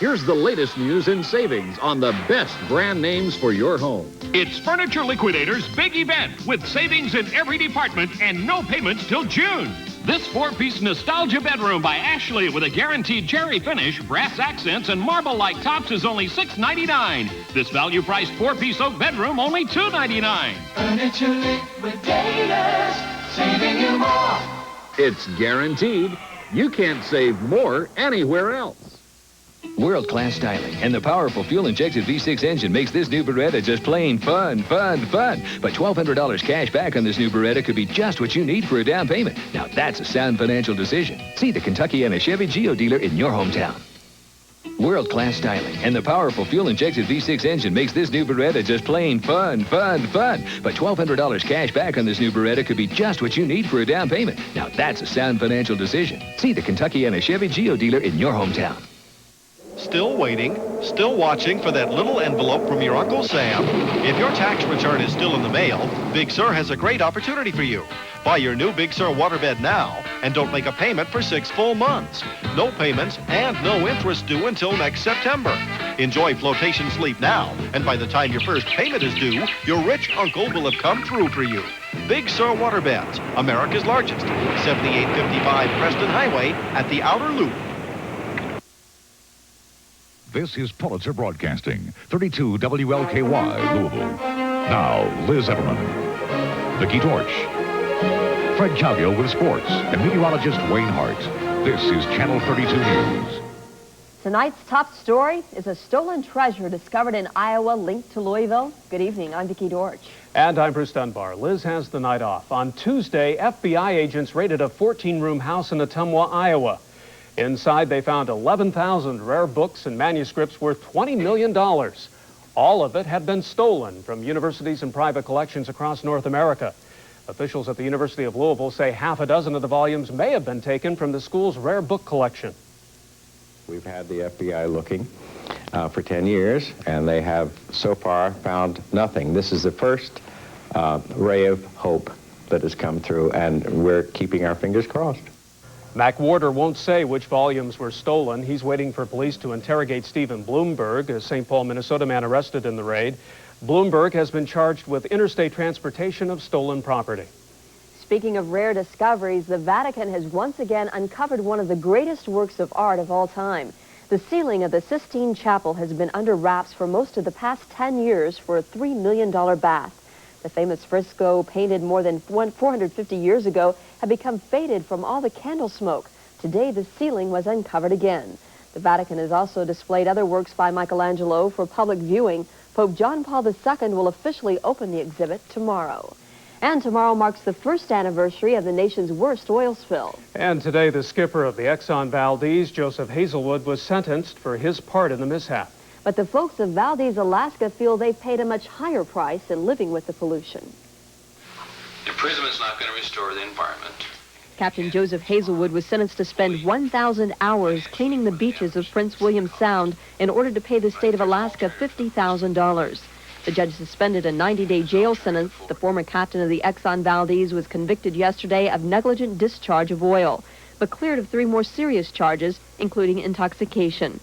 here's the latest news and savings on the best brand names for your home. It's Furniture Liquidators' big event with savings in every department and no payments till June. This 4-piece nostalgia bedroom by Ashley with a guaranteed cherry finish, brass accents, and marble-like tops is only $6.99. This value-priced 4-piece oak bedroom only $2.99. Furniture Liquidators, saving you more. It's guaranteed. You can't save more anywhere else. World-class styling and the powerful fuel-injected V6 engine makes this new Beretta just plain fun. But $1,200 cash back on this new Beretta could be just what you need for a down payment. Now that's a sound financial decision. See the Kentucky and a Chevy Geo dealer in your hometown. World-class styling and the powerful fuel-injected V6 engine makes this new Beretta just plain fun. But $1,200 cash back on this new Beretta could be just what you need for a down payment. Now that's a sound financial decision. See the Kentucky and a Chevy Geo dealer in your hometown. Still waiting, still watching for that little envelope from your Uncle Sam? If your tax return is still in the mail, Big Sur has a great opportunity for you. Buy your new Big Sur waterbed now and don't make a payment for 6 full months. No payments and no interest due until next September. Enjoy flotation sleep now, and by the time your first payment is due, your rich uncle will have come through for you. Big Sur Waterbeds, America's largest, 7855 Preston Highway at the Outer Loop. This is Pulitzer Broadcasting, 32 WLKY, Louisville. Now, Liz Everman, Vicki Torch, Fred Calvio with sports, and meteorologist Wayne Hart. This is Channel 32 News. Tonight's top story is a stolen treasure discovered in Iowa linked to Louisville. Good evening, I'm Vicki Dorch. And I'm Bruce Dunbar. Liz has the night off. On Tuesday, FBI agents raided a 14-room house in Ottumwa, Iowa. Inside, they found 11,000 rare books and manuscripts worth $20 million. All of it had been stolen from universities and private collections across North America. Officials at the University of Louisville say half a dozen of the volumes may have been taken from the school's rare book collection. We've had the FBI looking for 10 years, and they have so far found nothing. This is the first ray of hope that has come through, and we're keeping our fingers crossed. Mac Warder won't say which volumes were stolen. He's waiting for police to interrogate Stephen Bloomberg, a St. Paul, Minnesota man arrested in the raid. Bloomberg has been charged with interstate transportation of stolen property. Speaking of rare discoveries, the Vatican has once again uncovered one of the greatest works of art of all time. The ceiling of the Sistine Chapel has been under wraps for most of the past 10 years for a $3 million bath. The famous fresco, painted more than 450 years ago, had become faded from all the candle smoke. Today, the ceiling was uncovered again. The Vatican has also displayed other works by Michelangelo for public viewing. Pope John Paul II will officially open the exhibit tomorrow. And tomorrow marks the first anniversary of the nation's worst oil spill. And today, the skipper of the Exxon Valdez, Joseph Hazelwood, was sentenced for his part in the mishap. But the folks of Valdez, Alaska feel they paid a much higher price in living with the pollution. Imprisonment's not going to restore the environment. Captain Joseph Hazelwood was sentenced to spend 1,000 hours cleaning the beaches of Prince William Sound in order to pay the state of Alaska $50,000. The judge suspended a 90-day jail sentence. The former captain of the Exxon Valdez was convicted yesterday of negligent discharge of oil, but cleared of 3 more serious charges, including intoxication.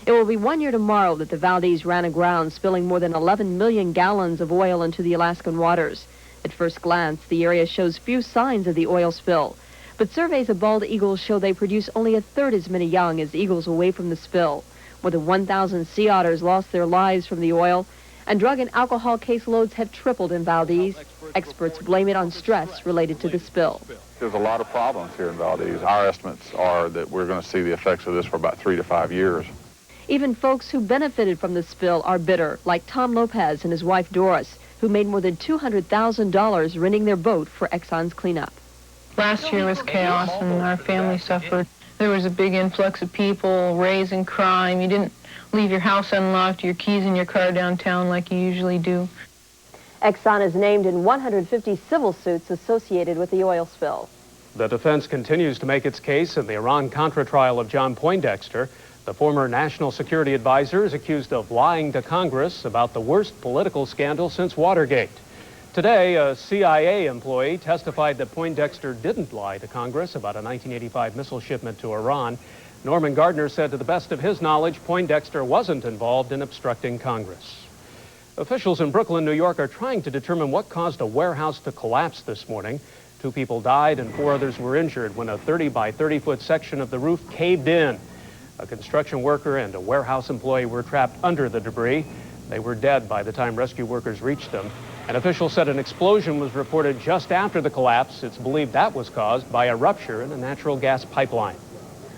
It will be 1 year tomorrow that the Valdez ran aground, spilling more than 11 million gallons of oil into the Alaskan waters. At first glance, the area shows few signs of the oil spill, but surveys of bald eagles show they produce only a third as many young as eagles away from the spill. More than 1,000 sea otters lost their lives from the oil, and drug and alcohol caseloads have tripled in Valdez. Experts blame it on stress related to the spill. There's a lot of problems here in Valdez. Our estimates are that we're going to see the effects of this for about 3 to 5 years. Even folks who benefited from the spill are bitter, like Tom Lopez and his wife Doris, who made more than $200,000 renting their boat for Exxon's cleanup. Last year was chaos, and our family suffered. There was a big influx of people, raising crime. You didn't leave your house unlocked, your keys in your car downtown like you usually do. Exxon is named in 150 civil suits associated with the oil spill. The defense continues to make its case in the Iran-Contra trial of John Poindexter. The former national security advisor is accused of lying to Congress about the worst political scandal since Watergate. Today, a CIA employee testified that Poindexter didn't lie to Congress about a 1985 missile shipment to Iran. Norman Gardner said to the best of his knowledge, Poindexter wasn't involved in obstructing Congress. Officials in Brooklyn, New York are trying to determine what caused a warehouse to collapse this morning. 2 people died and 4 others were injured when a 30 by 30 foot section of the roof caved in. A construction worker and a warehouse employee were trapped under the debris. They were dead by the time rescue workers reached them. An official said an explosion was reported just after the collapse. It's believed that was caused by a rupture in a natural gas pipeline.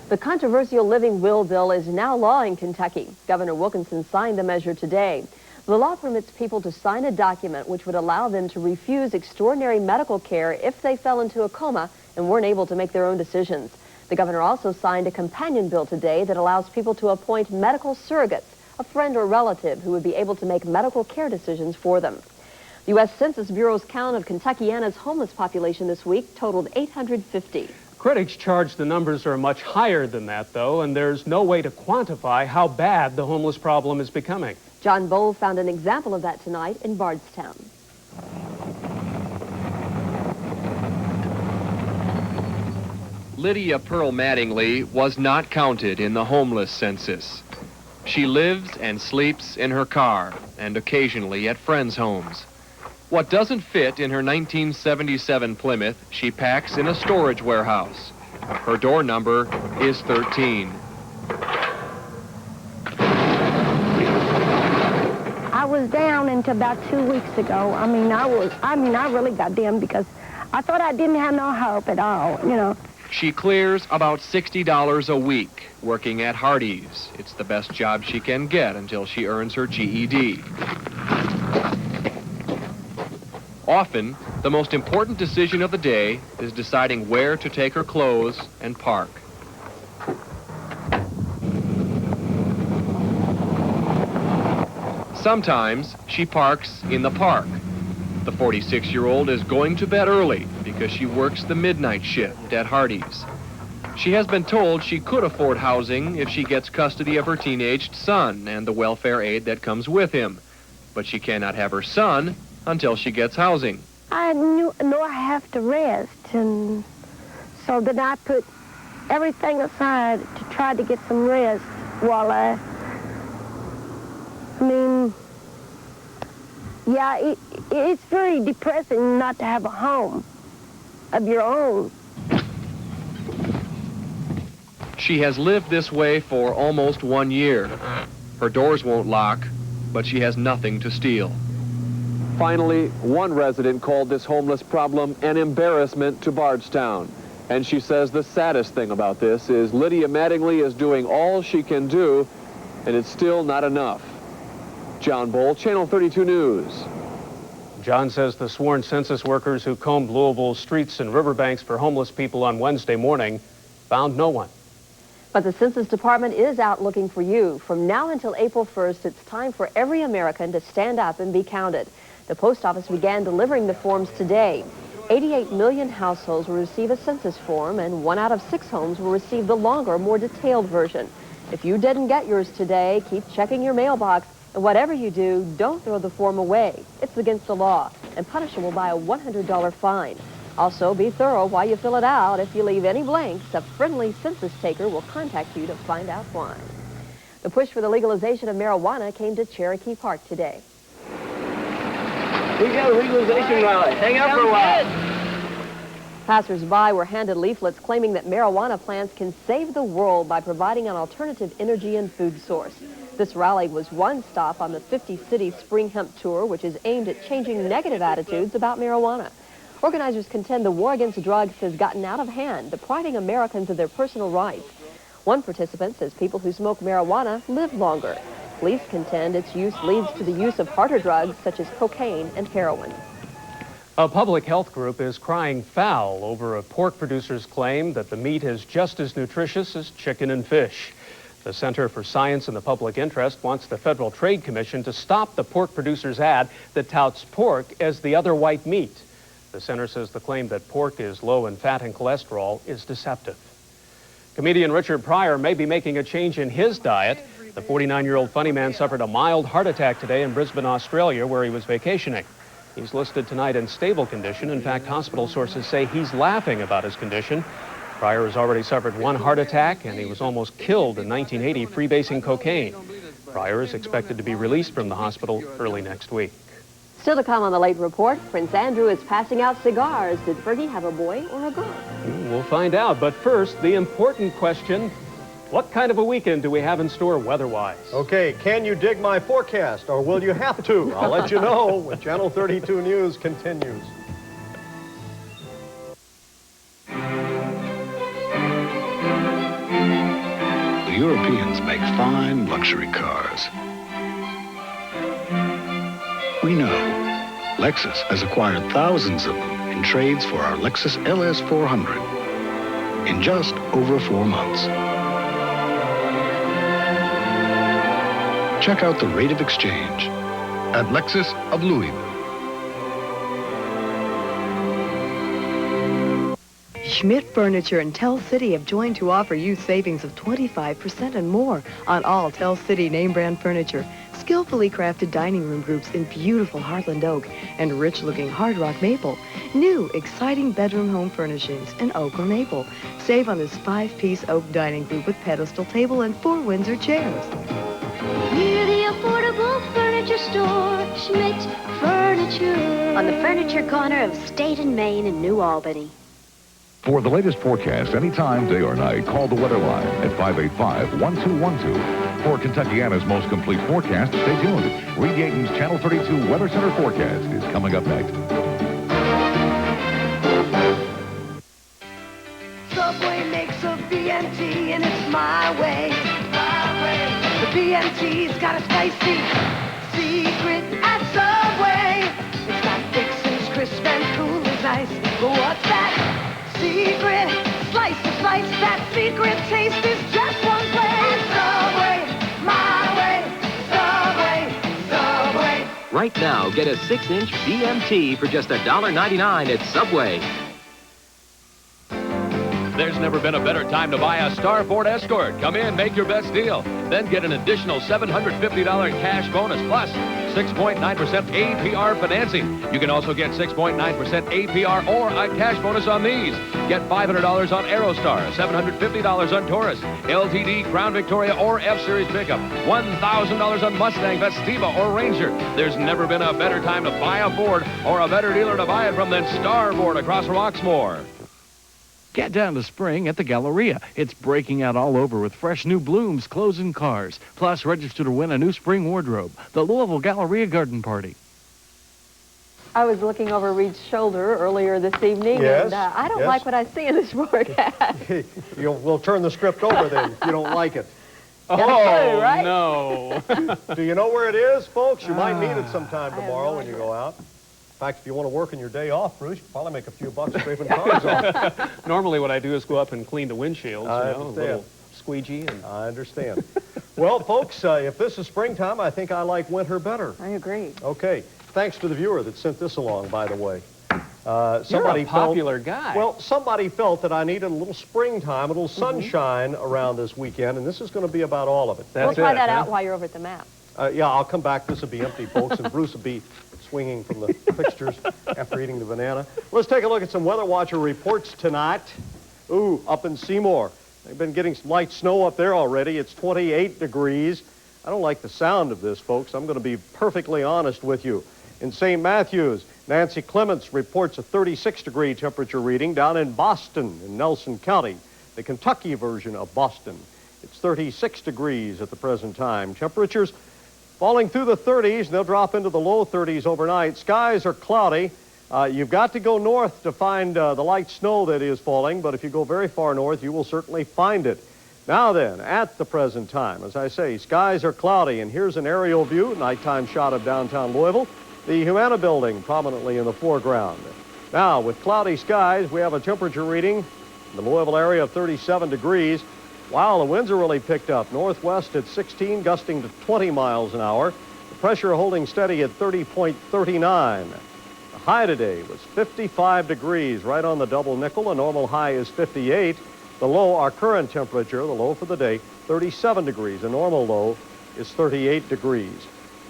The controversial living will bill is now law in Kentucky. Governor Wilkinson signed the measure today. The law permits people to sign a document which would allow them to refuse extraordinary medical care if they fell into a coma and weren't able to make their own decisions. The governor also signed a companion bill today that allows people to appoint medical surrogates, a friend or relative who would be able to make medical care decisions for them. The U.S. Census Bureau's count of Kentuckiana's homeless population this week totaled 850. Critics charge the numbers are much higher than that, though, and there's no way to quantify how bad the homeless problem is becoming. John Bowl found an example of that tonight in Bardstown. Lydia Pearl Mattingly was not counted in the homeless census. She lives and sleeps in her car and occasionally at friends' homes. What doesn't fit in her 1977 Plymouth, she packs in a storage warehouse. Her door number is 13. I was down until about 2 weeks ago. I really got down because I thought I didn't have no hope at all, you know. She clears about $60 a week working at Hardee's. It's the best job she can get until she earns her GED. Often, the most important decision of the day is deciding where to take her clothes and park. Sometimes she parks in the park. The 46-year-old is going to bed early because she works the midnight shift at Hardee's. She has been told she could afford housing if she gets custody of her teenaged son and the welfare aid that comes with him. But she cannot have her son until she gets housing. I know I have to rest, and so then I put everything aside to try to get some rest while it's very depressing not to have a home of your own. She has lived this way for almost 1 year. Her doors won't lock, but she has nothing to steal. Finally, one resident called this homeless problem an embarrassment to Bardstown. And she says the saddest thing about this is Lydia Mattingly is doing all she can do, and it's still not enough. John Bowl, Channel 32 News. John says the sworn census workers who combed Louisville's streets and riverbanks for homeless people on Wednesday morning found no one. But the Census Department is out looking for you. From now until April 1st, it's time for every American to stand up and be counted. The post office began delivering the forms today. 88 million households will receive a census form, and 1 out of 6 homes will receive the longer, more detailed version. If you didn't get yours today, keep checking your mailbox. And whatever you do, don't throw the form away. It's against the law and punishable by a $100 fine. Also, be thorough while you fill it out. If you leave any blanks, a friendly census taker will contact you to find out why. The push for the legalization of marijuana came to Cherokee Park today. We got a legalization rally. Hang out for a while. Passers-by were handed leaflets claiming that marijuana plants can save the world by providing an alternative energy and food source. This rally was one stop on the 50-city Spring Hemp Tour, which is aimed at changing negative attitudes about marijuana. Organizers contend the war against drugs has gotten out of hand, depriving Americans of their personal rights. One participant says people who smoke marijuana live longer. Police contend its use leads to the use of harder drugs such as cocaine and heroin. A public health group is crying foul over a pork producer's claim that the meat is just as nutritious as chicken and fish. The Center for Science and the Public Interest wants the Federal Trade Commission to stop the pork producer's ad that touts pork as the other white meat. The center says the claim that pork is low in fat and cholesterol is deceptive. Comedian Richard Pryor may be making a change in his diet. The 49-year-old funny man suffered a mild heart attack today in Brisbane, Australia, where he was vacationing. He's listed tonight in stable condition. In fact, hospital sources say he's laughing about his condition. Pryor has already suffered one heart attack, and he was almost killed in 1980 freebasing cocaine. Pryor is expected to be released from the hospital early next week. Still to come on the Late Report, Prince Andrew is passing out cigars. Did Fergie have a boy or a girl? We'll find out, but first, the important question, what kind of a weekend do we have in store weather-wise? Okay, can you dig my forecast, or will you have to? I'll let you know when Channel 32 News continues. The Europeans make fine luxury cars. We know Lexus has acquired thousands of them in trades for our Lexus LS 400 in just over 4 months. Check out the rate of exchange at Lexus of Louisville. Schmitt Furniture and Tell City have joined to offer you savings of 25% and more on all Tell City name brand furniture. Skillfully crafted dining room groups in beautiful Heartland oak and rich-looking Hard Rock maple. New, exciting bedroom home furnishings in oak or maple. Save on this 5-piece oak dining group with pedestal table and 4 Windsor chairs. Near the affordable furniture store, Schmitt Furniture. On the furniture corner of State and Main in New Albany. For the latest forecast, anytime, day or night, call the weather line at 585-1212. For Kentuckiana's most complete forecast, stay tuned. Reed Yaton's Channel 32 Weather Center forecast is coming up next. Subway makes a BMT and it's my way. My way. The BMT's got a spicy secret at Subway. It's got fixins, crisp and cool as ice. But what's that secret? Slice to slice, that secret taste is just one place. Subway, my way. Subway, Subway. Right now, get a 6-inch BMT for just $1.99 at Subway. There's never been a better time to buy a Star Ford Escort. Come in, make your best deal. Then get an additional $750 cash bonus plus 6.9% APR financing. You can also get 6.9% APR or a cash bonus on these. Get $500 on Aerostar, $750 on Taurus, LTD, Crown Victoria, or F-Series pickup, $1,000 on Mustang, Festiva, or Ranger. There's never been a better time to buy a Ford or a better dealer to buy it from than Star Ford across Roxmoor. Get down to spring at the Galleria. It's breaking out all over with fresh new blooms, clothes, and cars. Plus, register to win a new spring wardrobe. The Louisville Galleria Garden Party. I was looking over Reed's shoulder earlier this evening, Yes, and I don't yes. like what I see in this forecast. We'll turn the script over then if you don't like it. Got a clue, right? No. Do you know where it is, folks? You might need it sometime tomorrow when you go out. In fact, if you want to work on your day off, Bruce, you'll probably make a few bucks scraping cars off. Normally what I do is go up and clean the windshields, I you know, a understand. little squeegee. And I understand. Well, folks, if this is springtime, I think I like winter better. I agree. Okay. Thanks to the viewer that sent this along, by the way. You're a popular guy. Well, somebody felt that I needed a little springtime, a little sunshine around this weekend, and this is going to be about all of it. We'll try that out while you're over at the map. Yeah, I'll come back. This will be empty, folks, and Bruce will be swinging from the fixtures after eating the banana. Let's take a look at some Weather Watcher reports tonight. Ooh, up in Seymour. They've been getting some light snow up there already. It's 28 degrees. I don't like the sound of this, folks. I'm going to be perfectly honest with you. In St. Matthews, Nancy Clements reports a 36-degree temperature reading down in Boston in Nelson County, the Kentucky version of Boston. It's 36 degrees at the present time. Temperatures falling through the 30s, and they'll drop into the low 30s overnight. Skies are cloudy. You've got to go north to find the light snow that is falling, but if you go very far north, you will certainly find it. Now then, at the present time, as I say, skies are cloudy, and here's an aerial view, nighttime shot of downtown Louisville. The Humana building prominently in the foreground. Now, with cloudy skies, we have a temperature reading in the Louisville area of 37 degrees. Wow, the winds are really picked up. Northwest at 16, gusting to 20 miles an hour. The pressure holding steady at 30.39. The high today was 55 degrees, right on the double nickel. The normal high is 58. The low, our current temperature, the low for the day, 37 degrees. The normal low is 38 degrees.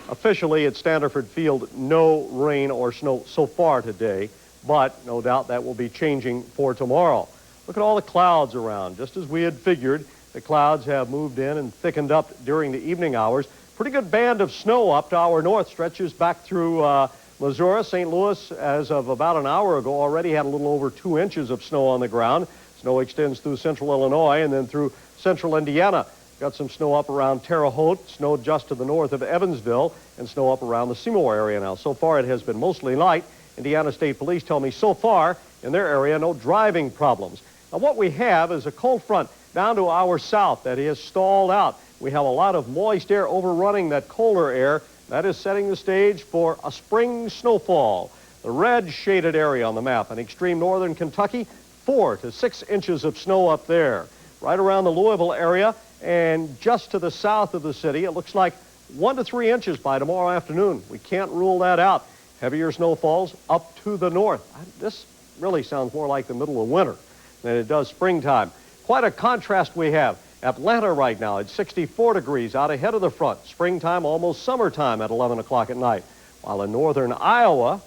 Officially at Standerford Field, no rain or snow so far today, but no doubt that will be changing for tomorrow. Look at all the clouds around. Just as we had figured, the clouds have moved in and thickened up during the evening hours. Pretty good band of snow up to our north, stretches back through Missouri. St. Louis, as of about an hour ago, already had a little over 2 inches of snow on the ground. Snow extends through central Illinois and then through central Indiana. Got some snow up around Terre Haute, snow just to the north of Evansville, and snow up around the Seymour area now. So far, it has been mostly light. Indiana State Police tell me so far, in their area, no driving problems. Now, what we have is a cold front down to our south that is stalled out. We have a lot of moist air overrunning that colder air. That is setting the stage for a spring snowfall. The red shaded area on the map in extreme northern Kentucky, 4 to 6 inches of snow up there. Right around the Louisville area and just to the south of the city, it looks like 1 to 3 inches by tomorrow afternoon. We can't rule that out. Heavier snowfalls up to the north. This really sounds more like the middle of winter than it does springtime. Quite a contrast we have. Atlanta right now at 64 degrees out ahead of the front. Springtime, almost summertime at 11 o'clock at night. While in northern Iowa,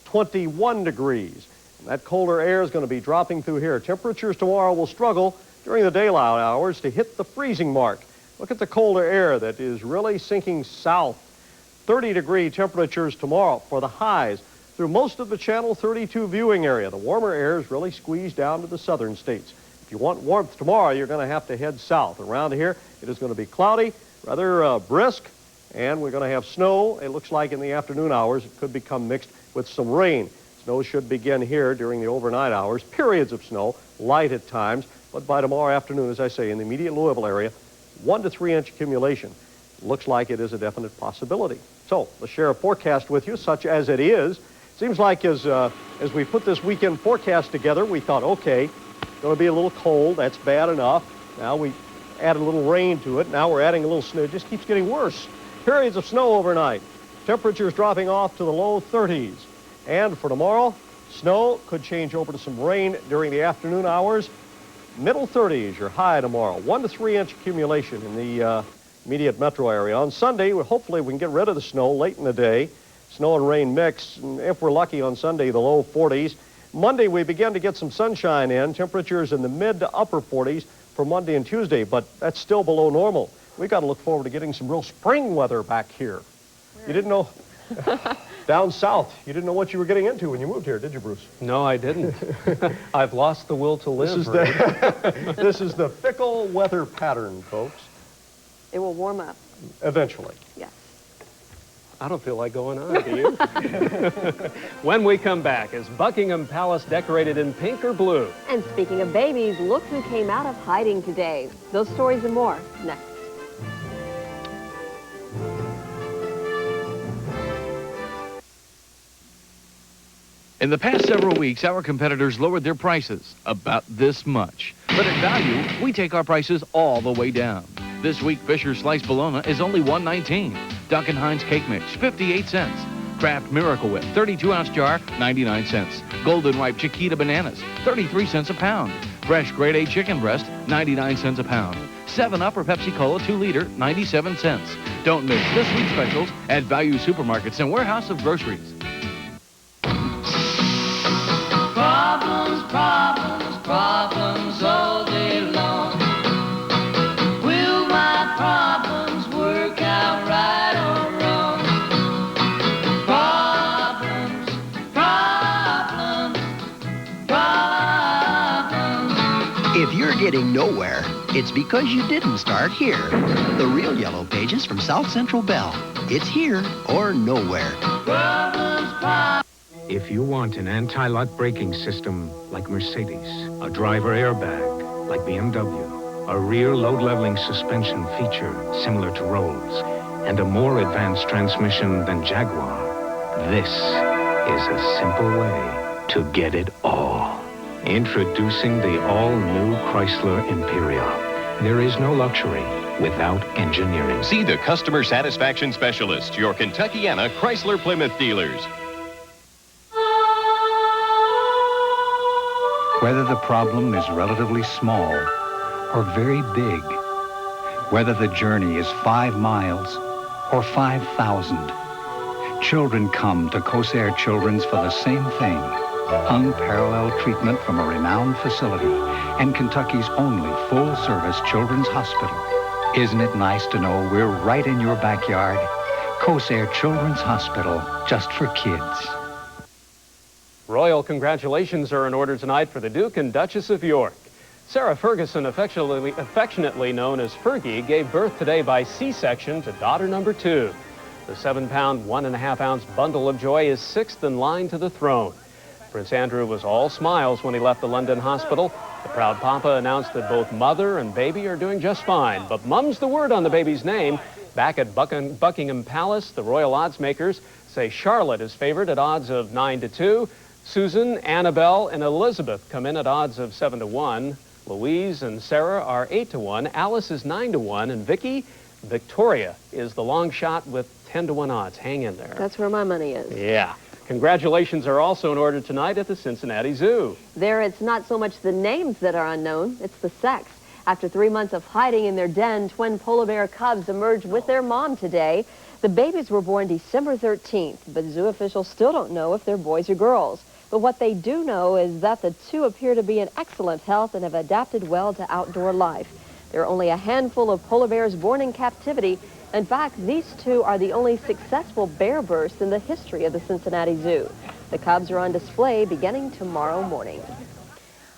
21 degrees. And that colder air is going to be dropping through here. Temperatures tomorrow will struggle during the daylight hours to hit the freezing mark. Look at the colder air that is really sinking south. 30-degree temperatures tomorrow for the highs through most of the Channel 32 viewing area. The warmer air is really squeezed down to the southern states. If you want warmth tomorrow, you're going to have to head south. Around here, it is going to be cloudy, rather brisk, and we're going to have snow. It looks like in the afternoon hours, it could become mixed with some rain. Snow should begin here during the overnight hours. Periods of snow, light at times, but by tomorrow afternoon, as I say, in the immediate Louisville area, 1 to 3 inch accumulation. Looks like it is a definite possibility. So, let's share a forecast with you, such as it is. Seems like as we put this weekend forecast together, we thought, okay, going to be a little cold. That's bad enough. Now we add a little rain to it. Now we're adding a little snow. It just keeps getting worse. Periods of snow overnight. Temperatures dropping off to the low 30s. And for tomorrow, snow could change over to some rain during the afternoon hours. Middle 30s, your high tomorrow. 1 to 3 inch accumulation in the immediate metro area. On Sunday, hopefully we can get rid of the snow late in the day. Snow and rain mix. And if we're lucky on Sunday, the low 40s. Monday, we begin to get some sunshine in. Temperatures in the mid to upper 40s for Monday and Tuesday, but that's still below normal. We've got to look forward to getting some real spring weather back here. Where? You didn't know? Down south. You didn't know what you were getting into when you moved here, did you, Bruce? No, I didn't. I've lost the will to live. This is the fickle weather pattern, folks. It will warm up. Eventually. Yes. I don't feel like going on, do you? When we come back, is Buckingham Palace decorated in pink or blue? And speaking of babies, look who came out of hiding today. Those stories and more next. In the past several weeks, our competitors lowered their prices about this much. But at Value, we take our prices all the way down. This week, Fisher's Sliced Bologna is only $1.19. Duncan Hines Cake Mix, 58 cents. Kraft Miracle Whip, 32-ounce jar, 99 cents. Golden Ripe Chiquita Bananas, 33 cents a pound. Fresh Grade A Chicken Breast, 99 cents a pound. 7-Up or Pepsi Cola 2-liter, 97 cents. Don't miss this week's specials at Value Supermarkets and Warehouse of Groceries. Problems, problems, problems all day long. Will my problems work out right or wrong? Problems, problems, problems. If you're getting nowhere, it's because you didn't start here. The Real Yellow Pages from South Central Bell. It's here or nowhere. Problems, problems. If you want an anti-lock braking system like Mercedes, a driver airbag like BMW, a rear load-leveling suspension feature similar to Rolls, and a more advanced transmission than Jaguar, this is a simple way to get it all. Introducing the all-new Chrysler Imperial. There is no luxury without engineering. See the customer satisfaction specialist, your Kentuckiana Chrysler Plymouth dealers. Whether the problem is relatively small or very big, whether the journey is 5 miles or 5,000, children come to Kosair Children's for the same thing, Unparalleled treatment from a renowned facility and Kentucky's only full-service children's hospital. Isn't it nice to know we're right in your backyard? Kosair Children's Hospital, just for kids. Royal congratulations are in order tonight for the Duke and Duchess of York. Sarah Ferguson, affectionately known as Fergie, gave birth today by C-section to daughter number 2. The 7-pound, 1.5-ounce bundle of joy is 6th in line to the throne. Prince Andrew was all smiles when he left the London hospital. The proud papa announced that both mother and baby are doing just fine, but mum's the word on the baby's name. Back at Buckingham Palace, the royal odds makers say Charlotte is favored at odds of 9-2. Susan, Annabelle, and Elizabeth come in at odds of 7-1. Louise and Sarah are 8-1. Alice is 9-1, and Victoria is the long shot with 10-1 odds. Hang in there. That's where my money is. Yeah. Congratulations are also in order tonight at the Cincinnati Zoo. There, it's not so much the names that are unknown, it's the sex. After 3 months of hiding in their den, twin polar bear cubs emerged with their mom today. The babies were born December 13th, but zoo officials still don't know if they're boys or girls. But what they do know is that the two appear to be in excellent health and have adapted well to outdoor life. There are only a handful of polar bears born in captivity. In fact, these two are the only successful bear bursts in the history of the Cincinnati Zoo. The cubs are on display beginning tomorrow morning.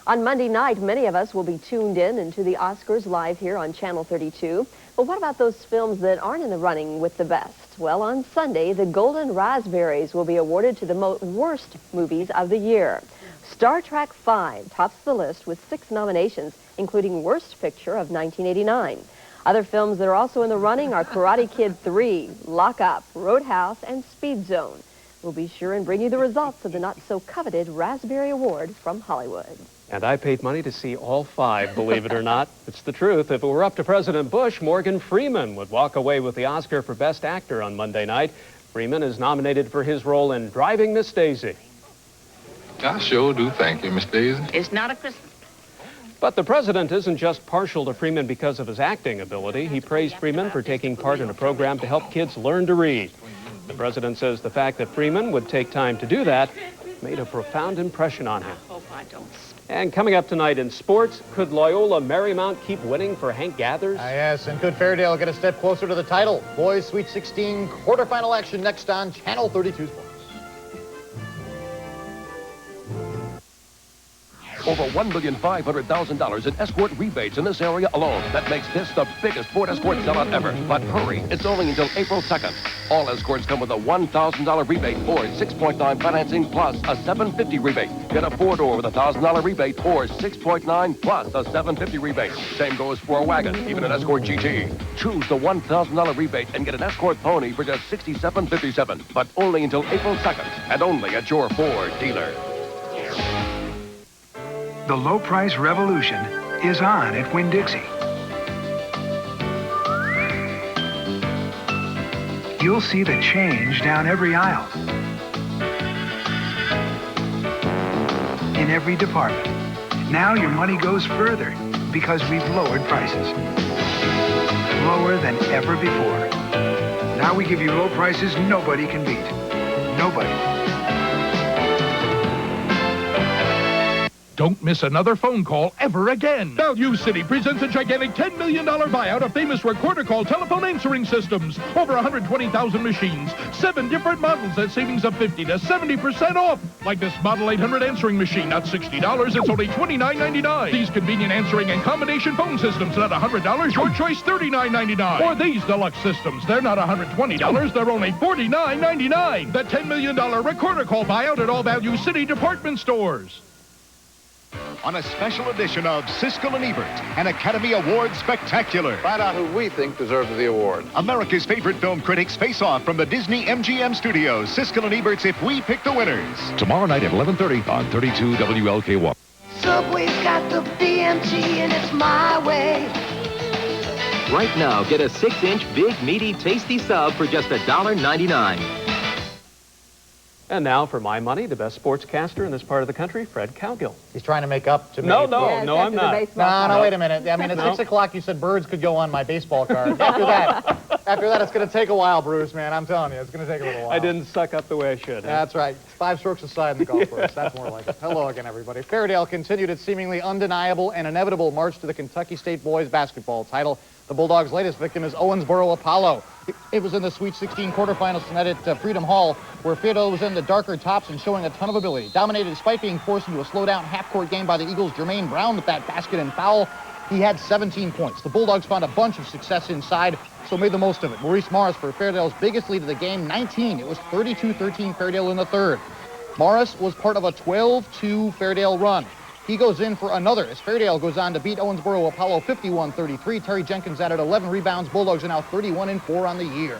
On Monday night, many of us will be tuned in into the Oscars live here on Channel 32. But what about those films that aren't in the running with the best? Well, on Sunday, the Golden Raspberries will be awarded to the worst movies of the year. Star Trek V tops the list with 6 nominations, including Worst Picture of 1989. Other films that are also in the running are Karate Kid 3, Lock Up, Roadhouse, and Speed Zone. We'll be sure and bring you the results of the not-so-coveted Raspberry Award from Hollywood. And I paid money to see all 5, believe it or not. It's the truth. If it were up to President Bush, Morgan Freeman would walk away with the Oscar for Best Actor on Monday night. Freeman is nominated for his role in Driving Miss Daisy. I sure do thank you, Miss Daisy. It's not a Christmas. But the president isn't just partial to Freeman because of his acting ability. He praised Freeman for taking part in a program to help kids learn to read. The president says the fact that Freeman would take time to do that made a profound impression on him. I hope I don't. And coming up tonight in sports, could Loyola Marymount keep winning for Hank Gathers? Yes, and could Fairdale get a step closer to the title? Boys Sweet 16 quarterfinal action next on Channel 32 Sports. Over $1,500,000 in Escort rebates in this area alone. That makes this the biggest Ford Escort sellout ever. But hurry, it's only until April 2nd. All Escorts come with a $1,000 rebate or 6.9 financing plus a $750 rebate. Get a 4-door with a $1,000 rebate or 6.9 plus a $750 rebate. Same goes for a wagon, even an Escort GT. Choose the $1,000 rebate and get an Escort Pony for just $67.57. But only until April 2nd and only at your Ford dealer. The low price revolution is on at Winn-Dixie. You'll see the change down every aisle, in every department. Now your money goes further because we've lowered prices. Lower than ever before. Now we give you low prices nobody can beat. Nobody. Don't miss another phone call ever again. Valu City presents a gigantic $10 million buyout of famous recorder call telephone answering systems. Over 120,000 machines, 7 different models at savings of 50 to 70% off. Like this Model 800 answering machine, not $60, it's only $29.99. These convenient answering and combination phone systems, not $100, your choice $39.99. Or these deluxe systems, they're not $120, they're only $49.99. The $10 million recorder call buyout at all Valu City department stores. On a special edition of Siskel and Ebert, an Academy Award spectacular. Find out who we think deserves the award. America's favorite film critics face off from the Disney MGM studios. Siskel and Ebert's If We Pick the Winners. Tomorrow night at 11:30 on 32 WLKY. Subway's got the BMT and it's my way. Right now, get a 6-inch big, meaty, tasty sub for just $1.99. And now for my money, the best sportscaster in this part of the country, Fred Cowgill. He's trying to make up to me. No, no, I'm not. No, wait a minute. I mean, at 6 o'clock you said birds could go on my baseball card. After that, After that, it's going to take a while, Bruce, man. I'm telling you, it's going to take a little while. I didn't suck up the way I should. That's right. 5 strokes aside in the golf course. That's more like it. Hello again, everybody. Fairdale continued its seemingly undeniable and inevitable march to the Kentucky State boys basketball title. The Bulldogs' latest victim is Owensboro Apollo. It was in the Sweet 16 quarterfinals tonight at Freedom Hall, where Fairdale was in the darker tops and showing a ton of ability. Dominated despite being forced into a slow-down half-court game by the Eagles' Jermaine Brown with that basket and foul. He had 17 points. The Bulldogs found a bunch of success inside, so made the most of it. Maurice Morris for Fairdale's biggest lead of the game, 19. It was 32-13 Fairdale in the third. Morris was part of a 12-2 Fairdale run. He goes in for another as Fairdale goes on to beat Owensboro Apollo 51-33. Terry Jenkins added 11 rebounds. Bulldogs are now 31-4 on the year.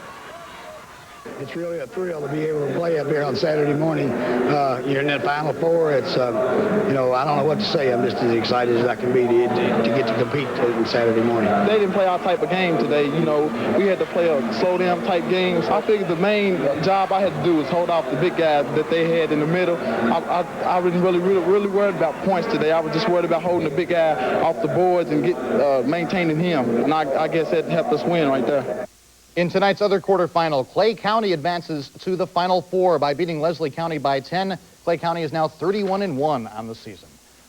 It's really a thrill to be able to play up here on Saturday morning. You're in that Final Four. It's, I don't know what to say. I'm just as excited as I can be to get to compete on Saturday morning. They didn't play our type of game today. We had to play a slow-down type game. I figured the main job I had to do was hold off the big guys that they had in the middle. I wasn't really worried about points today. I was just worried about holding the big guy off the boards and maintaining him. And I guess that helped us win right there. In tonight's other quarterfinal, Clay County advances to the Final Four by beating Leslie County by 10. Clay County is now 31-1 on the season.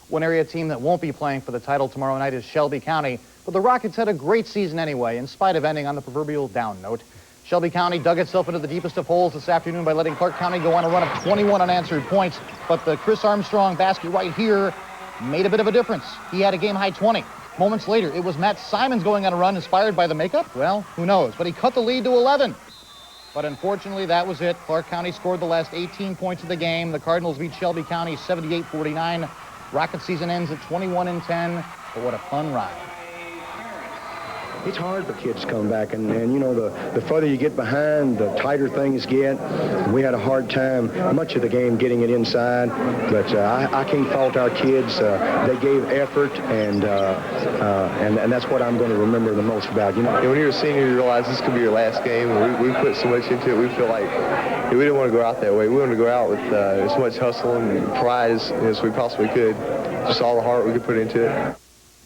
One area team that won't be playing for the title tomorrow night is Shelby County, but the Rockets had a great season anyway, in spite of ending on the proverbial down note. Shelby County dug itself into the deepest of holes this afternoon by letting Clark County go on a run of 21 unanswered points, but the Chris Armstrong basket right here made a bit of a difference. He had a game-high 20. Moments later, it was Matt Simons going on a run inspired by the makeup. Well, who knows? But he cut the lead to 11. But unfortunately, that was it. Clark County scored the last 18 points of the game. The Cardinals beat Shelby County 78-49. Rocket season ends at 21-10. But what a fun ride. It's hard for kids to come back, and the further you get behind, the tighter things get. We had a hard time much of the game getting it inside, but I can't fault our kids. They gave effort, and that's what I'm going to remember the most about. When you're a senior, you realize this could be your last game, and we put so much into it. We feel like we didn't want to go out that way. We wanted to go out with as much hustle and pride as we possibly could. Just all the heart we could put into it.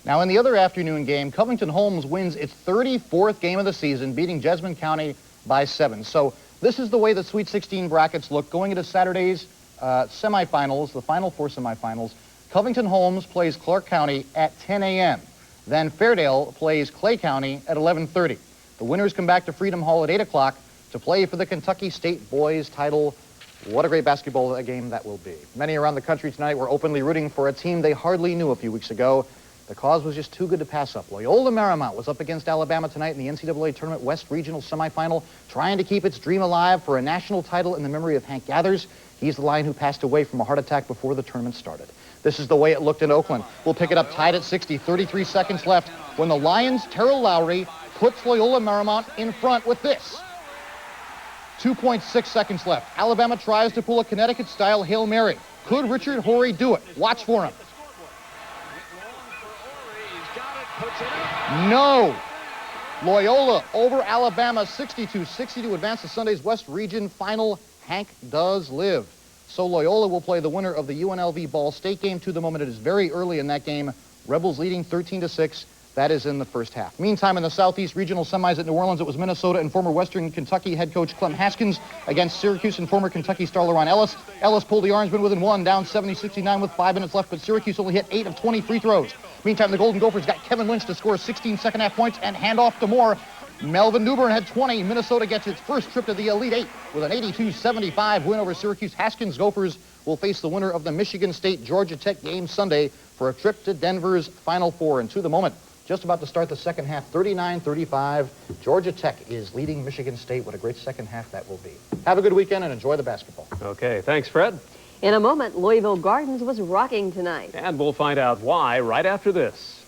Now, in the other afternoon game, Covington Holmes wins its 34th game of the season, beating Jessamine County by 7. So this is the way the Sweet 16 brackets look going into Saturday's semifinals, the Final Four semifinals. Covington Holmes plays Clark County at 10 a.m. Then Fairdale plays Clay County at 11:30. The winners come back to Freedom Hall at 8 o'clock to play for the Kentucky State boys title. What a great basketball game that will be. Many around the country tonight were openly rooting for a team they hardly knew a few weeks ago. The cause was just too good to pass up. Loyola Marymount was up against Alabama tonight in the NCAA Tournament West Regional Semifinal, trying to keep its dream alive for a national title in the memory of Hank Gathers. He's the Lion who passed away from a heart attack before the tournament started. This is the way it looked in Oakland. We'll pick it up tied at 60, 33 seconds left, when the Lions' Terrell Lowry puts Loyola Marymount in front with this. 2.6 seconds left. Alabama tries to pull a Connecticut-style Hail Mary. Could Richard Horry do it? Watch for him. No. Loyola over Alabama 62-60 to advance to Sunday's West Region Final. Hank does live. So Loyola will play the winner of the UNLV Ball State game. To the moment, it is very early in that game. Rebels leading 13-6. That is in the first half. Meantime, in the Southeast Regional Semis at New Orleans, it was Minnesota and former Western Kentucky head coach Clem Haskins against Syracuse and former Kentucky star LaRon Ellis. Ellis pulled the Orangemen within one, down 70-69 with 5 minutes left, but Syracuse only hit 8 of 20 free throws. Meantime, the Golden Gophers got Kevin Lynch to score 16 second-half points and hand off to Moore. Melvin Newbern had 20. Minnesota gets its first trip to the Elite Eight with an 82-75 win over Syracuse. Haskins Gophers will face the winner of the Michigan State-Georgia Tech game Sunday for a trip to Denver's Final Four. And to the moment, just about to start the second half, 39-35. Georgia Tech is leading Michigan State. What a great second half that will be. Have a good weekend and enjoy the basketball. Okay, thanks, Fred. In a moment, Louisville Gardens was rocking tonight. And we'll find out why right after this.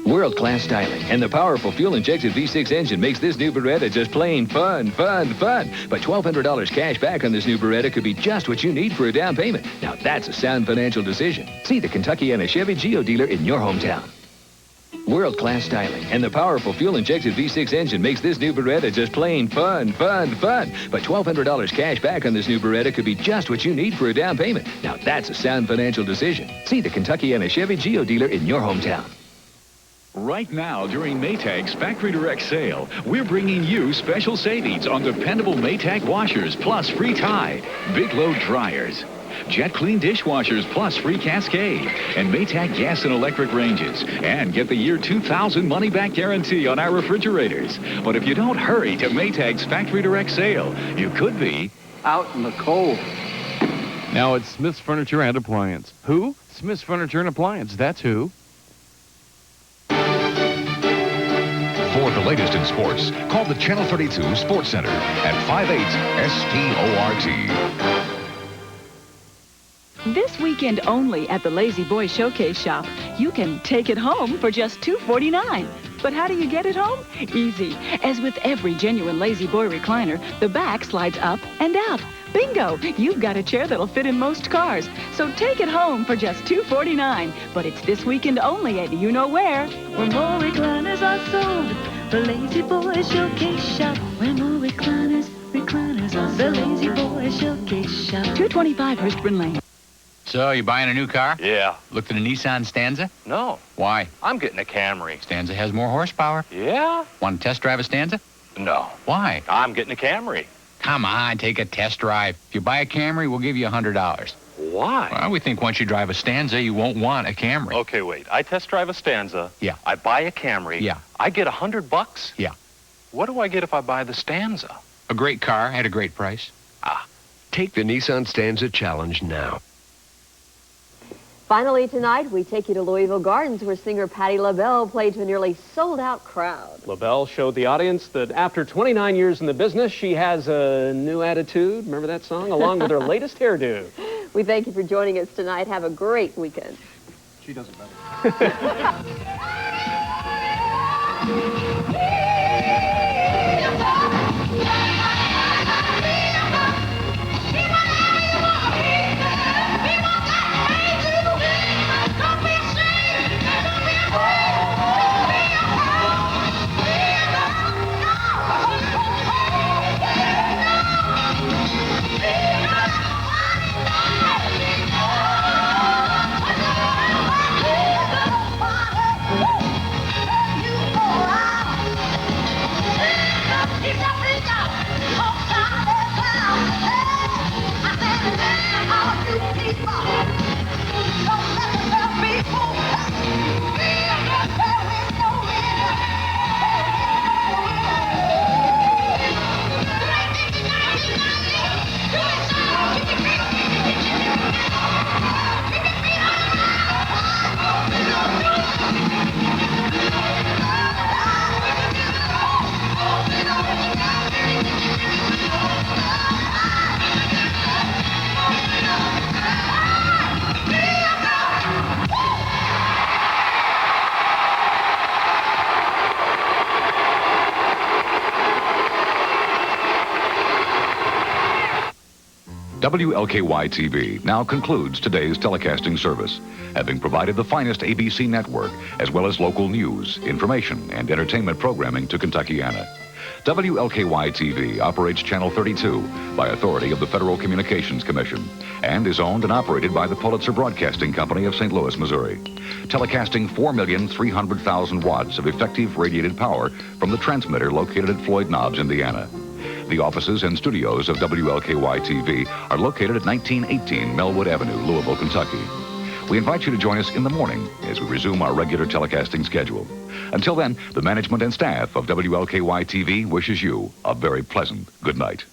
World-class styling and the powerful fuel-injected V6 engine makes this new Beretta just plain fun. But $1,200 cash back on this new Beretta could be just what you need for a down payment. Now that's a sound financial decision. See the Kentucky and a Chevy Geo dealer in your hometown. World-class styling and the powerful fuel-injected V6 engine makes this new Beretta just plain fun, fun, fun. But $1,200 cash back on this new Beretta could be just what you need for a down payment. Now that's a sound financial decision. See the Kentucky and a Chevy Geo dealer in your hometown. Right now, during Maytag's Factory Direct sale, we're bringing you special savings on dependable Maytag washers plus free Tide, Big Load dryers, Jet Clean dishwashers plus free Cascade, and Maytag gas and electric ranges. And get the year 2000 money-back guarantee on our refrigerators. But if you don't hurry to Maytag's Factory Direct sale, you could be out in the cold. Now it's Schmitt's Furniture and Appliance. Who? Schmitt's Furniture and Appliance, that's who. For the latest in sports, call the Channel 32 Sports Center at 58-SPORT. This weekend only at the Lazy Boy Showcase Shop, you can take it home for just $249. But how do you get it home? Easy. As with every genuine Lazy Boy recliner, the back slides up and out. Bingo! You've got a chair that'll fit in most cars. So take it home for just $249. But it's this weekend only at you know where more recliners are sold. The Lazy Boy Showcase Shop. Where more recliners are sold. The Lazy Boy Showcase Shop. 225 Hurstburn Lane. So, you buying a new car? Yeah. Looked at a Nissan Stanza? No. Why? I'm getting a Camry. Stanza has more horsepower. Yeah? Want to test drive a Stanza? No. Why? I'm getting a Camry. Come on, take a test drive. If you buy a Camry, we'll give you $100. Why? Well, we think once you drive a Stanza, you won't want a Camry. Okay, wait. I test drive a Stanza. Yeah. I buy a Camry. Yeah. I get $100? Yeah. What do I get if I buy the Stanza? A great car at a great price. Take the Nissan Stanza Challenge now. Finally tonight, we take you to Louisville Gardens, where singer Patti LaBelle played to a nearly sold-out crowd. LaBelle showed the audience that after 29 years in the business, she has a new attitude. Remember that song? Along with her latest hairdo. We thank you for joining us tonight. Have a great weekend. She does it better. WLKY TV now concludes today's telecasting service, having provided the finest ABC network, as well as local news, information, and entertainment programming to Kentuckiana. WLKY TV operates Channel 32 by authority of the Federal Communications Commission and is owned and operated by the Pulitzer Broadcasting Company of St. Louis, Missouri, telecasting 4,300,000 watts of effective radiated power from the transmitter located at Floyd Knobs, Indiana. The offices and studios of WLKY TV are located at 1918 Melwood Avenue, Louisville, Kentucky. We invite you to join us in the morning as we resume our regular telecasting schedule. Until then, the management and staff of WLKY TV wishes you a very pleasant good night.